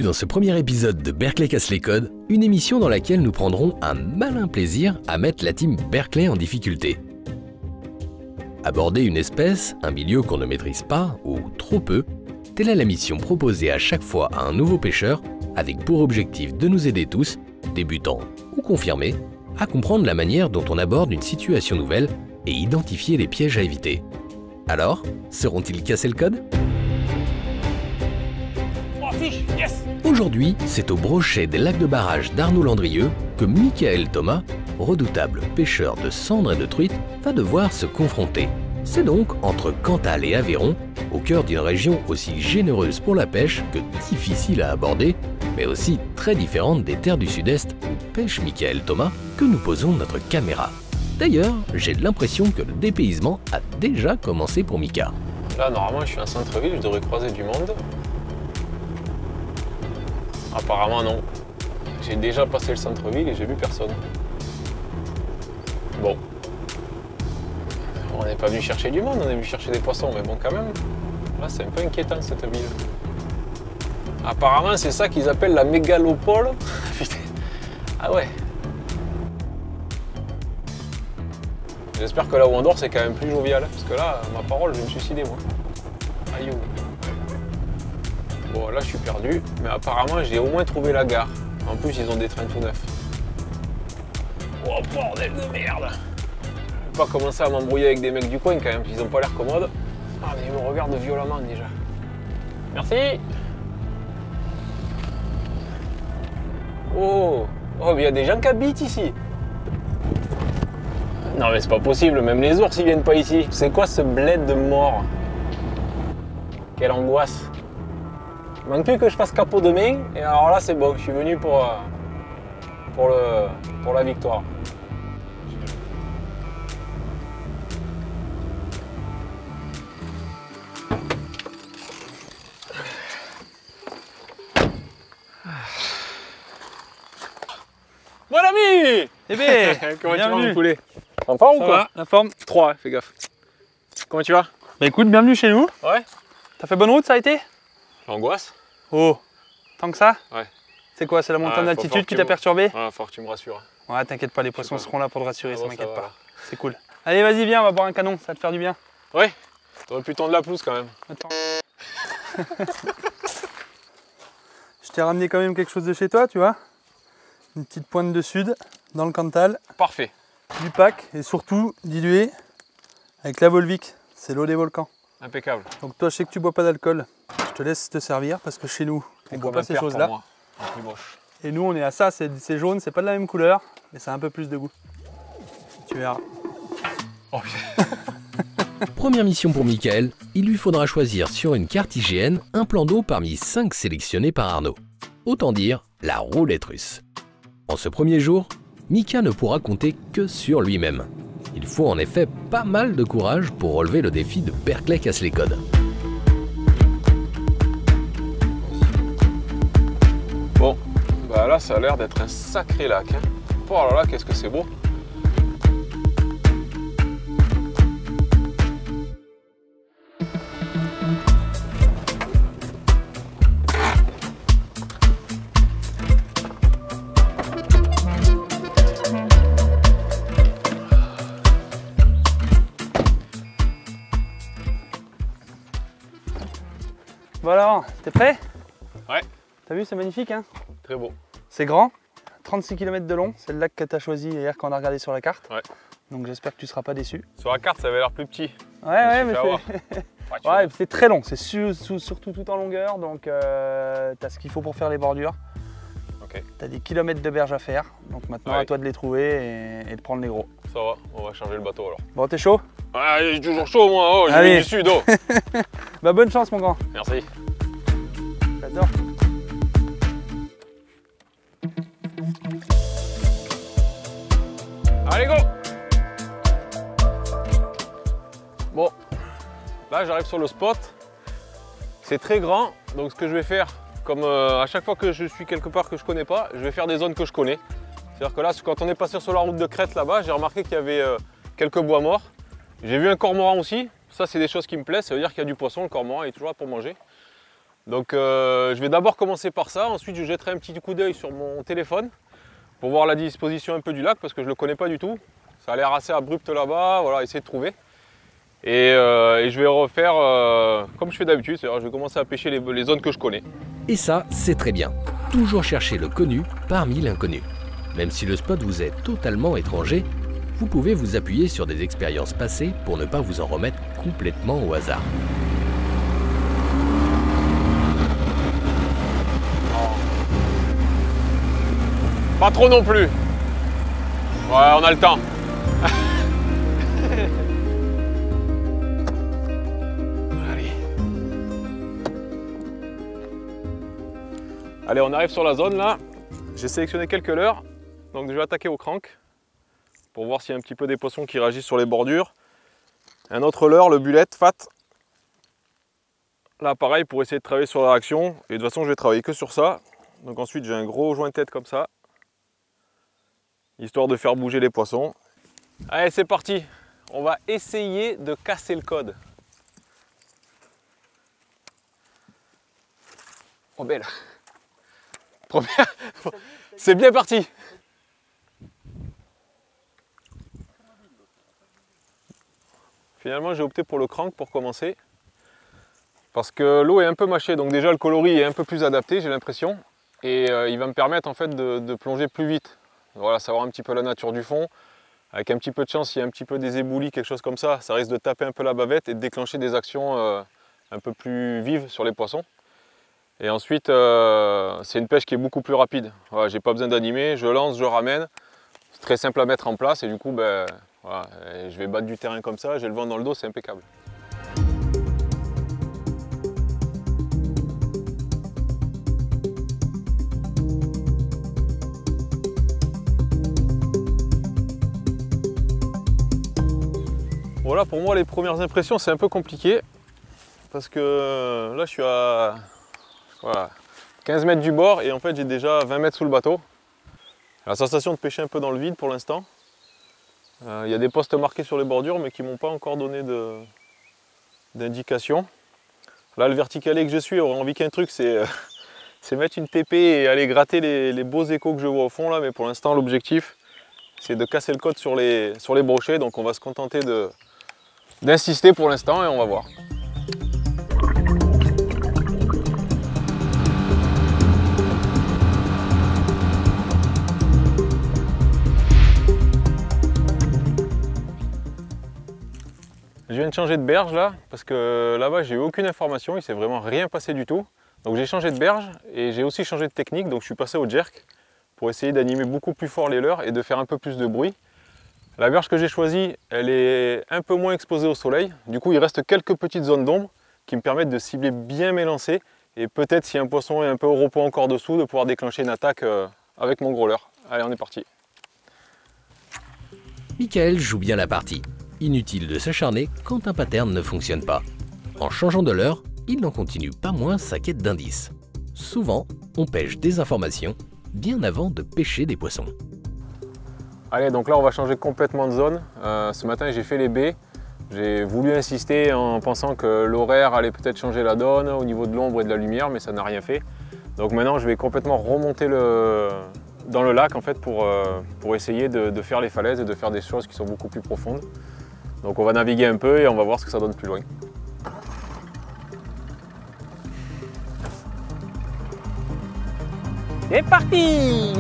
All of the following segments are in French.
dans ce premier épisode de Berkeley casse les codes, une émission dans laquelle nous prendrons un malin plaisir à mettre la team Berkeley en difficulté. Aborder une espèce, un milieu qu'on ne maîtrise pas ou trop peu, telle est la mission proposée à chaque fois à un nouveau pêcheur avec pour objectif de nous aider tous, débutants ou confirmés, à comprendre la manière dont on aborde une situation nouvelle et identifier les pièges à éviter. Alors, sauront-ils casser le code ? Aujourd'hui, c'est au brochet des lacs de barrage d'Arnaud Landrieux que Michael Thomas, redoutable pêcheur de cendres et de truites, va devoir se confronter. C'est donc entre Cantal et Aveyron, au cœur d'une région aussi généreuse pour la pêche que difficile à aborder, mais aussi très différente des terres du sud-est où pêche Michael Thomas, que nous posons notre caméra. D'ailleurs, j'ai l'impression que le dépaysement a déjà commencé pour Mika. Là, normalement, je suis en centre-ville, je devrais croiser du monde. Apparemment, non. J'ai déjà passé le centre-ville et j'ai vu personne. Bon. On n'est pas venu chercher du monde, on est venu chercher des poissons, mais bon, quand même. Là, c'est un peu inquiétant, cette ville. Apparemment, c'est ça qu'ils appellent la mégalopole. Putain. Ah ouais. J'espère que là où on dort, c'est quand même plus jovial. Parce que là, ma parole, je vais me suicider, moi. Aïe. Bon, là, je suis perdu. Mais apparemment, j'ai au moins trouvé la gare. En plus, ils ont des trains tout neufs. Oh, bordel de merde! Je vais pas commencer à m'embrouiller avec des mecs du coin, quand même. Ils ont pas l'air commodes. Ah, mais ils me regardent violemment, déjà. Merci! Oh! Oh, mais il y a des gens qui habitent ici. Non mais c'est pas possible, même les ours ils viennent pas ici. C'est quoi ce bled de mort? Quelle angoisse. Il manque plus que je fasse capot demain et alors là c'est bon, je suis venu pour la victoire. Mon ami! Eh bien, comment tu vas bienvenue. mon poulet? En forme ou Ça quoi? va, la forme? 3, fais gaffe. Comment tu vas? Bah écoute, bienvenue chez nous. Ouais. T'as fait bonne route, ça a été? L'angoisse? Oh, tant que ça? Ouais. C'est quoi, c'est la montagne Ouais, d'altitude qui faut t'a que perturbé? Ouais, faut que tu me rassures. Ouais, t'inquiète pas, les poissons pas. seront là pour te rassurer, Ah ça bon, m'inquiète ça pas. va. C'est cool. Allez, vas-y, viens, on va boire un canon, ça va te faire du bien. Ouais. T'aurais pu tendre la pelouse quand même. Attends. Je t'ai ramené quand même quelque chose de chez toi, tu vois. Une petite pointe de sud, dans le Cantal. Parfait. Du pack, et surtout dilué avec la Volvic, c'est l'eau des volcans. Impeccable. Donc toi, je sais que tu bois pas d'alcool. Je te laisse te servir parce que chez nous, on boit pas ces choses-là. Plus moche. Et nous, on est à ça, c'est jaune, c'est pas de la même couleur, mais ça a un peu plus de goût. Tu verras. Oh putain. Première mission pour Michael, il lui faudra choisir sur une carte IGN un plan d'eau parmi 5 sélectionnés par Arnaud. Autant dire la roulette russe. En ce premier jour, Mika ne pourra compter que sur lui-même. Il faut en effet pas mal de courage pour relever le défi de Berkeley casse les codes. Bon, bah là ça a l'air d'être un sacré lac. Hein. Oh là là, qu'est-ce que c'est beau. Bon alors, t'es prêt? Ouais. T'as vu, c'est magnifique, hein? Très beau. C'est grand, 36 km de long, c'est le lac que t'as choisi hier quand on a regardé sur la carte. Ouais. Donc j'espère que tu seras pas déçu. Sur la carte ça avait l'air plus petit. Ouais, me mais suis fait c'est... Ouais, c'est très long, c'est surtout tout en longueur, donc t'as ce qu'il faut pour faire les bordures. Ok. T'as des kilomètres de berges à faire, donc maintenant Ouais. à toi de les trouver et de prendre les gros. Ça va, on va changer le bateau alors. Bon, t'es chaud? Ouais, j'ai toujours chaud moi, oh, j'ai Allez. mis du sud, oh. Bah bonne chance mon grand. Merci. J'adore. Allez go. Bon, là j'arrive sur le spot. C'est très grand, donc ce que je vais faire, comme à chaque fois que je suis quelque part que je connais pas, je vais faire des zones que je connais. C'est-à-dire que là, quand on est passé sur la route de crête là-bas, j'ai remarqué qu'il y avait quelques bois morts. J'ai vu un cormoran aussi. Ça, c'est des choses qui me plaisent. Ça veut dire qu'il y a du poisson. Le cormoran est toujours là pour manger. Donc je vais d'abord commencer par ça, ensuite je jetterai un petit coup d'œil sur mon téléphone pour voir la disposition un peu du lac parce que je ne le connais pas du tout. Ça a l'air assez abrupt là-bas, voilà, essayer de trouver. Et je vais refaire comme je fais d'habitude, c'est-à-dire je vais commencer à pêcher les zones que je connais. Et ça, c'est très bien. Toujours chercher le connu parmi l'inconnu. Même si le spot vous est totalement étranger, vous pouvez vous appuyer sur des expériences passées pour ne pas vous en remettre complètement au hasard. Pas trop non plus. Ouais, on a le temps. Allez. Allez, on arrive sur la zone là. J'ai sélectionné quelques leurres. Donc je vais attaquer au crank pour voir s'il y a un petit peu des poissons qui réagissent sur les bordures. Un autre leurre, le bullet fat. Là pareil pour essayer de travailler sur la réaction. Et de toute façon je vais travailler que sur ça. Donc ensuite j'ai un gros joint de tête comme ça. Histoire de faire bouger les poissons. Allez, c'est parti. On va essayer de casser le code. Oh belle. Première. C'est bien parti. Finalement, j'ai opté pour le crank pour commencer. Parce que l'eau est un peu mâchée, donc déjà le coloris est un peu plus adapté, j'ai l'impression. Et il va me permettre en fait de plonger plus vite. Voilà, savoir un petit peu la nature du fond. Avec un petit peu de chance, s'il y a un petit peu des éboulis, quelque chose comme ça risque de taper un peu la bavette et de déclencher des actions un peu plus vives sur les poissons. Et ensuite, c'est une pêche qui est beaucoup plus rapide. Voilà, j'ai pas besoin d'animer, je lance, je ramène. C'est très simple à mettre en place et du coup, ben, voilà, je vais battre du terrain comme ça, j'ai le vent dans le dos, c'est impeccable. Voilà, pour moi les premières impressions c'est un peu compliqué parce que là je suis à voilà, 15 mètres du bord et en fait j'ai déjà 20 mètres sous le bateau. La sensation de pêcher un peu dans le vide pour l'instant. Il y a des postes marqués sur les bordures mais qui ne m'ont pas encore donné d'indication. Là le verticalé que je suis aurait envie qu'un truc c'est mettre une TP et aller gratter les beaux échos que je vois au fond là, mais pour l'instant l'objectif c'est de casser le code sur les brochets, donc on va se contenter d'insister pour l'instant et on va voir. Je viens de changer de berge là, parce que là-bas j'ai eu aucune information, il s'est vraiment rien passé du tout. Donc j'ai changé de berge et j'ai aussi changé de technique, donc je suis passé au jerk pour essayer d'animer beaucoup plus fort les leurres et de faire un peu plus de bruit. La berge que j'ai choisie, elle est un peu moins exposée au soleil. Du coup, il reste quelques petites zones d'ombre qui me permettent de cibler bien mes lancers. Et peut-être, si un poisson est un peu au repos encore dessous, de pouvoir déclencher une attaque avec mon gros leurre. Allez, on est parti. Michael joue bien la partie. Inutile de s'acharner quand un pattern ne fonctionne pas. En changeant de leurre, il n'en continue pas moins sa quête d'indices. Souvent, on pêche des informations bien avant de pêcher des poissons. Allez, donc là on va changer complètement de zone. Ce matin j'ai fait les baies. J'ai voulu insister en pensant que l'horaire allait peut-être changer la donne au niveau de l'ombre et de la lumière, mais ça n'a rien fait. Donc maintenant je vais complètement remonter dans le lac en fait pour essayer de faire les falaises et de faire des choses qui sont beaucoup plus profondes. Donc on va naviguer un peu et on va voir ce que ça donne plus loin. C'est parti.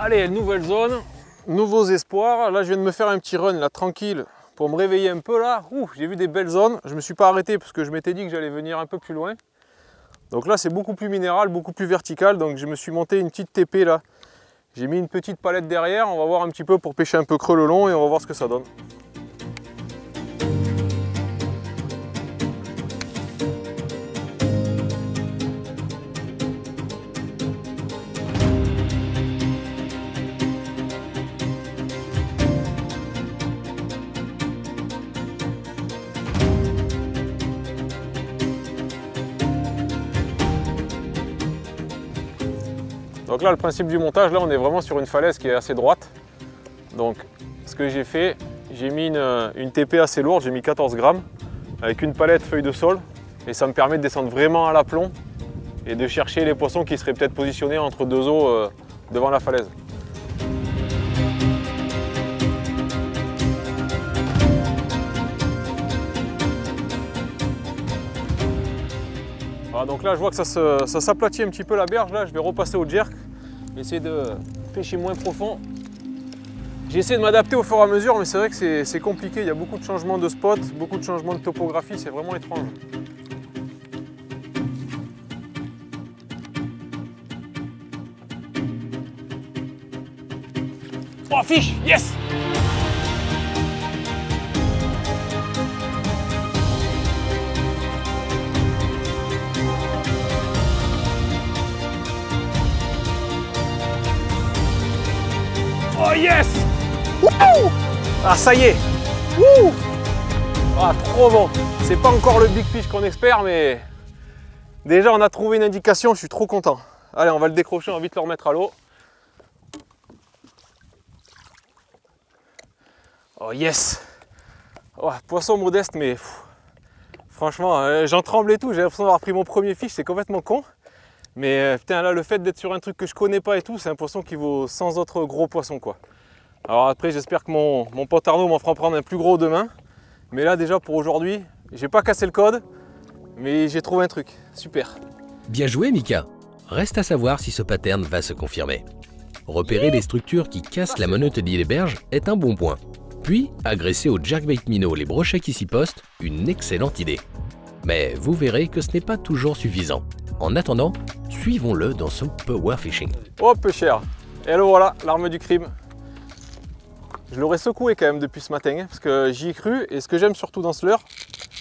Allez, nouvelle zone, nouveaux espoirs. Là, je viens de me faire un petit run là, tranquille, pour me réveiller un peu là. J'ai vu des belles zones. Je ne me suis pas arrêté parce que je m'étais dit que j'allais venir un peu plus loin. Donc là, c'est beaucoup plus minéral, beaucoup plus vertical. Donc je me suis monté une petite TP là. J'ai mis une petite palette derrière. On va voir un petit peu pour pêcher un peu creux le long et on va voir ce que ça donne. Donc là, le principe du montage, là on est vraiment sur une falaise qui est assez droite. Donc ce que j'ai fait, j'ai mis une TP assez lourde, j'ai mis 14 grammes avec une palette feuille de sol et ça me permet de descendre vraiment à l'aplomb et de chercher les poissons qui seraient peut-être positionnés entre deux eaux devant la falaise. Voilà, donc là je vois que ça s'aplatit un petit peu la berge, là je vais repasser au jerk, essayer de pêcher moins profond. J'essaie de m'adapter au fur et à mesure, mais c'est vrai que c'est compliqué, il y a beaucoup de changements de spot, beaucoup de changements de topographie, c'est vraiment étrange. Oh, fiche, yes! Oh yes! Wouhou! Ah ça y est! Wouh! Ah trop bon! C'est pas encore le big fish qu'on espère, mais déjà on a trouvé une indication, je suis trop content. Allez, on va le décrocher, on va vite le remettre à l'eau. Oh yes! Oh, poisson modeste, mais franchement, j'en tremble et tout, j'ai l'impression d'avoir pris mon premier fish, c'est complètement con. Mais putain, là, le fait d'être sur un truc que je connais pas et tout, c'est un poisson qui vaut 100 autres gros poissons, quoi. Alors après, j'espère que mon pote Arnaud m'en fera prendre un plus gros demain. Mais là, déjà, pour aujourd'hui, j'ai pas cassé le code, mais j'ai trouvé un truc. Super. Bien joué, Mika. Reste à savoir si ce pattern va se confirmer. Repérer les structures qui cassent la monotonie des berges est un bon point. Puis, agresser au jerkbait minnow les brochets qui s'y postent, une excellente idée. Mais vous verrez que ce n'est pas toujours suffisant. En attendant, suivons-le dans son power fishing. Oh pêcheur! Et alors voilà, l'arme du crime. Je l'aurais secoué quand même depuis ce matin, hein, parce que j'y ai cru. Et ce que j'aime surtout dans ce leurre,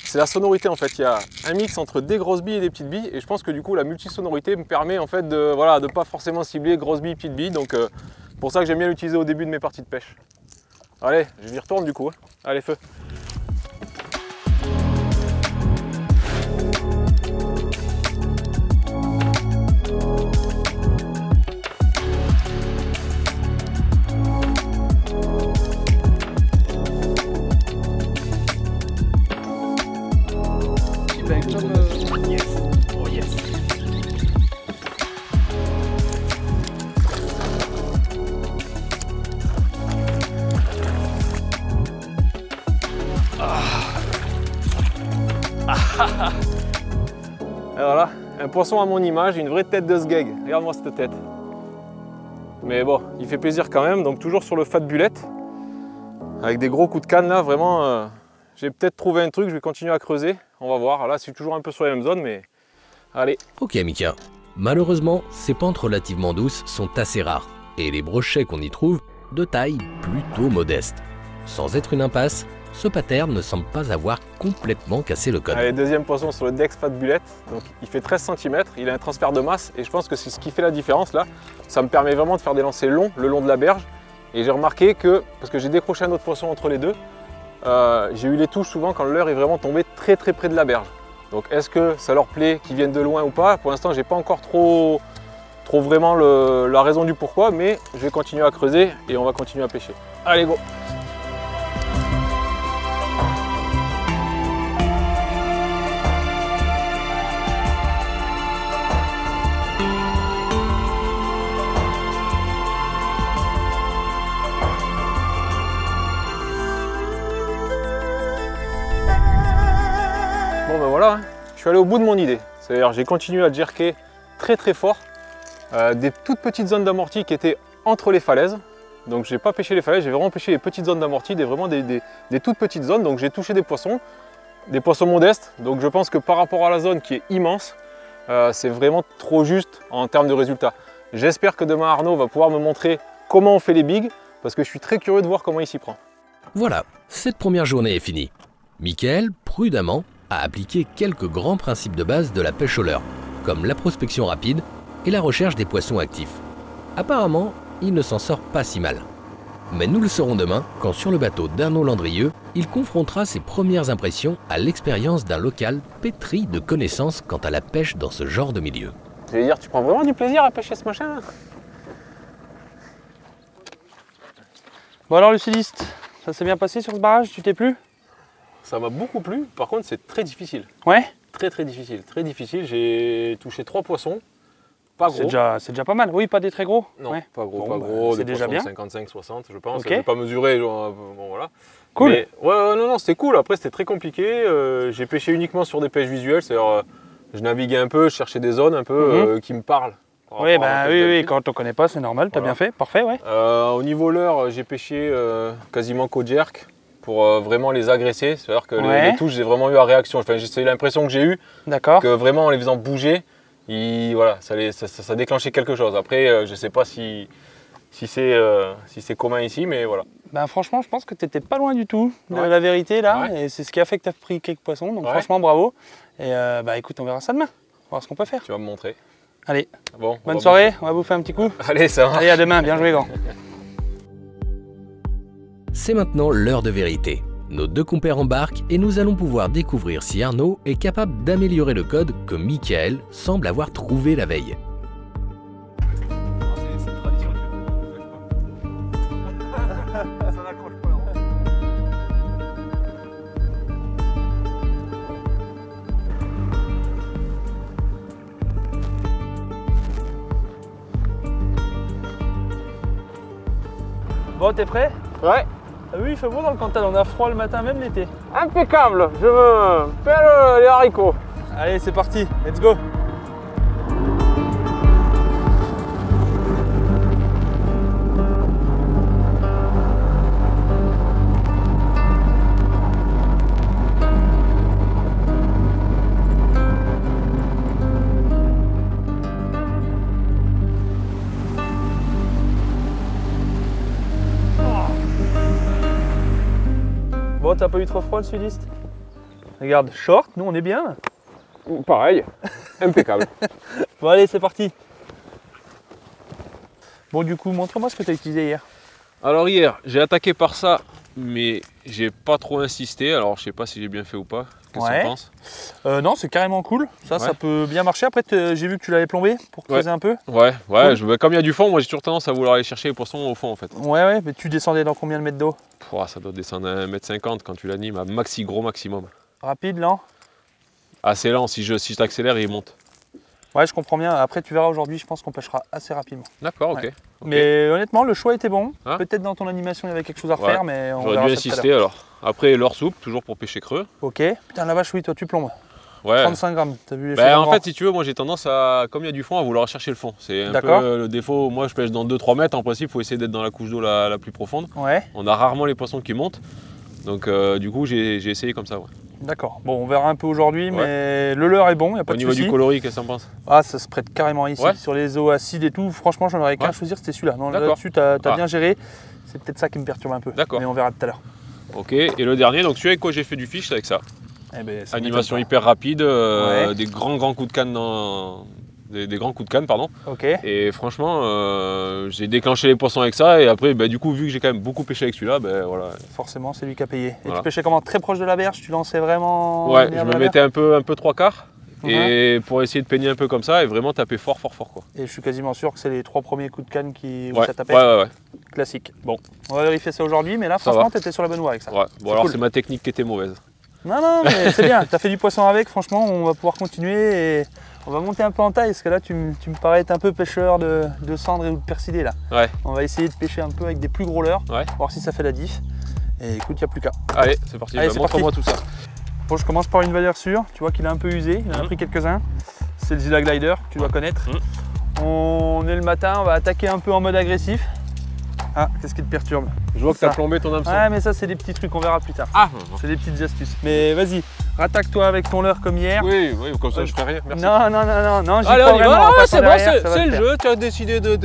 c'est la sonorité en fait. Il y a un mix entre des grosses billes et des petites billes. Et je pense que du coup, la multisonorité me permet en fait de voilà, pas forcément cibler grosses billes, petites billes. Donc pour ça que j'aime bien l'utiliser au début de mes parties de pêche. Allez, je m'y retourne du coup. Hein. Allez, feu! Yes. Oh yes. Alors là, un poisson à mon image, une vraie tête de sgeg. Regarde-moi cette tête. Mais bon, il fait plaisir quand même, donc toujours sur le fat bullette. Avec des gros coups de canne là, vraiment, j'ai peut-être trouvé un truc, je vais continuer à creuser. On va voir, là c'est toujours un peu sur la même zone, mais allez. Ok Mika, malheureusement, ces pentes relativement douces sont assez rares. Et les brochets qu'on y trouve, de taille plutôt modeste. Sans être une impasse, ce pattern ne semble pas avoir complètement cassé le code. Allez, deuxième poisson sur le Dex Fat Bullet, donc il fait 13 cm, il a un transfert de masse et je pense que c'est ce qui fait la différence là. Ça me permet vraiment de faire des lancers longs le long de la berge et j'ai remarqué que, parce que j'ai décroché un autre poisson entre les deux, j'ai eu les touches souvent quand le leurre est vraiment tombé très près de la berge. Donc est-ce que ça leur plaît qu'ils viennent de loin ou pas? Pour l'instant j'ai pas encore trop vraiment la raison du pourquoi, mais je vais continuer à creuser et on va continuer à pêcher. Allez go! Bon ben voilà, hein. Je suis allé au bout de mon idée. C'est-à-dire j'ai continué à jerker très fort. Des toutes petites zones d'amorti qui étaient entre les falaises. Donc j'ai pas pêché les falaises, j'ai vraiment pêché les petites zones d'amorti, vraiment des toutes petites zones. Donc j'ai touché des poissons modestes. Donc je pense que par rapport à la zone qui est immense, c'est vraiment trop juste en termes de résultats. J'espère que demain Arnaud va pouvoir me montrer comment on fait les bigs, parce que je suis très curieux de voir comment il s'y prend. Voilà, cette première journée est finie. Mickaël, prudemment, a appliqué quelques grands principes de base de la pêche au leurre, comme la prospection rapide et la recherche des poissons actifs. Apparemment, il ne s'en sort pas si mal. Mais nous le saurons demain, quand sur le bateau d'Arnaud Landrieux, il confrontera ses premières impressions à l'expérience d'un local pétri de connaissances quant à la pêche dans ce genre de milieu. Je vais dire, tu prends vraiment du plaisir à pêcher ce machin? Bon alors le sudiste, ça s'est bien passé sur ce barrage, tu t'es plu? Ça m'a beaucoup plu, par contre c'est très difficile. Ouais. Très difficile. J'ai touché 3 poissons, pas gros. C'est déjà pas mal, oui, pas des très gros. Non, ouais. pas gros, Bon, pas bah, gros, c'est des déjà poissons bien. de 55-60 je pense, Ok. je n'ai pas mesuré, genre, bon voilà. Cool. Mais, ouais, non, c'était cool, après c'était très compliqué, j'ai pêché uniquement sur des pêches visuelles, c'est-à-dire je naviguais un peu, je cherchais des zones un peu qui me parlent. Oui, bah, oui, quand on connaît pas, c'est normal, t'as Voilà. bien fait, parfait, ouais. Au niveau leurre, j'ai pêché quasiment qu'au jerk pour vraiment les agresser, c'est-à-dire que Ouais. les touches, j'ai vraiment eu à réaction, enfin, c'est l'impression que j'ai eue, D'accord. que vraiment en les faisant bouger, voilà, ça déclenchait quelque chose. Après, je ne sais pas si c'est commun ici, mais voilà. Ben franchement, je pense que t'étais pas loin du tout de Ouais. la vérité là, Ouais. et c'est ce qui a fait que t'as pris quelques poissons, donc Ouais. franchement bravo. Et bah écoute, on verra ça demain, on va voir ce qu'on peut faire. Tu vas me montrer. Allez, Bon, bonne soirée, on va bouffer un petit coup. Allez, ça va. Allez, à demain, bien joué grand. C'est maintenant l'heure de vérité. Nos deux compères embarquent et nous allons pouvoir découvrir si Arnaud est capable d'améliorer le code que Michael semble avoir trouvé la veille. Bon, t'es prêt? Ouais, Ah oui, il fait beau dans le Cantal, on a froid le matin, même l'été. impeccable. Je me fais les haricots. Allez, c'est parti, let's go. Bon, t'as pas eu trop froid le sudiste? Regarde, short, nous on est bien. Pareil, impeccable. Bon allez, c'est parti. Bon du coup, montre-moi ce que tu as utilisé hier. Alors hier, j'ai attaqué par ça, mais j'ai pas trop insisté. Alors je sais pas si j'ai bien fait ou pas. Qu'est-ce que Ouais. tu en penses? Non, c'est carrément cool. Ça Ouais. peut bien marcher. Après, j'ai vu que tu l'avais plombé pour creuser un peu. Ouais, Cool. comme il y a du fond, moi j'ai toujours tendance à vouloir aller chercher les poissons au fond en fait. Ouais, mais tu descendais dans combien de mètres d'eau? Ça doit descendre à 1,50 m quand tu l'animes à gros maximum. Rapide, lent? Assez lent, si je t'accélère, il monte. Ouais, je comprends bien. Après, tu verras aujourd'hui, je pense qu'on pêchera assez rapidement. D'accord, ok. Ouais. Ok. Mais honnêtement, le choix était bon. Hein? Peut-être dans ton animation, il y avait quelque chose à Ouais. refaire, mais on J'aurais verra dû ça tout à insister alors. Après, l'or soupe, toujours pour pêcher creux. l'heure. Ok. Putain, la vache, oui, toi, tu plombes. Ouais. 35 grammes. T'as vu les Ben, choses en grand. fait, si tu veux, moi j'ai tendance à, comme il y a du fond, à vouloir chercher le fond. C'est un D'accord. peu le défaut. Moi je pêche dans 2-3 mètres. En principe, il faut essayer d'être dans la couche d'eau la plus profonde. Ouais, On a rarement les poissons qui montent. Donc du coup, j'ai essayé comme ça. Ouais. d'accord. Bon, on verra un peu aujourd'hui, mais le leurre est bon, il n'y a pas Au de niveau souci. du coloris, qu'est-ce que t'en penses? Ah, ça se prête carrément ici. Ouais. Sur les eaux acides et tout, franchement, j'en aurais qu'un Ouais. choisir, c'était celui-là. Non, D'accord. là-dessus, t'as Ah. bien géré. C'est peut-être ça qui me perturbe un peu. D'accord. Mais on verra tout à l'heure. Ok. Et le dernier, donc celui avec quoi j'ai fait du fish, c'est avec ça. Eh ben, ça Animation m'étonne hyper rapide, Ouais. des grands coups de canne des grands coups de canne, pardon. pas. Ok. Et franchement, j'ai déclenché les poissons avec ça. Et après, du coup, vu que j'ai quand même beaucoup pêché avec celui-là, voilà. Forcément, c'est lui qui a payé. Et Voilà. tu pêchais comment? Très proche de la berge? Tu lançais vraiment? Ouais, derrière je la me berge mettais un peu 3/4 et pour essayer de peigner un peu comme ça et vraiment taper fort quoi. Et je suis quasiment sûr que c'est les 3 premiers coups de canne où Ouais, ça tapait. ouais. Classique. Bon, on va vérifier ça aujourd'hui, mais là, Ça franchement, va. tu étais sur la bonne voie avec ça. Ouais. Bon alors cool. c'est ma technique qui était mauvaise. Non, mais c'est bien. Tu as fait du poisson avec, franchement, on va pouvoir continuer et on va monter un peu en taille parce que là, tu me parais être un peu pêcheur de cendres et ou de persilé là. Ouais. On va essayer de pêcher un peu avec des plus gros leurres, Ouais. voir si ça fait la diff. Et écoute, il n'y a plus qu'à. Allez, c'est parti. Allez, c'est Montre-moi tout ça. Bon, je commence par une valeur sûre. Tu vois qu'il est un peu usé, il en a pris quelques-uns. C'est le Zilla Glider, que tu dois connaître. On est le matin, on va attaquer un peu en mode agressif. Ah, qu'est-ce qui te perturbe? Je vois que Ça. t'as plombé ton hameçon. Ouais, mais ça, c'est des petits trucs, on verra plus tard. Ah C'est des petites astuces. Mais vas-y, rattaque-toi avec ton leurre comme hier. oui, comme ça je ferai rien. Merci. Non, j'y Allez, crois on y vraiment, va. en Ah, passant c'est bon, derrière, ça va c'est le le faire. jeu. Tu as décidé de.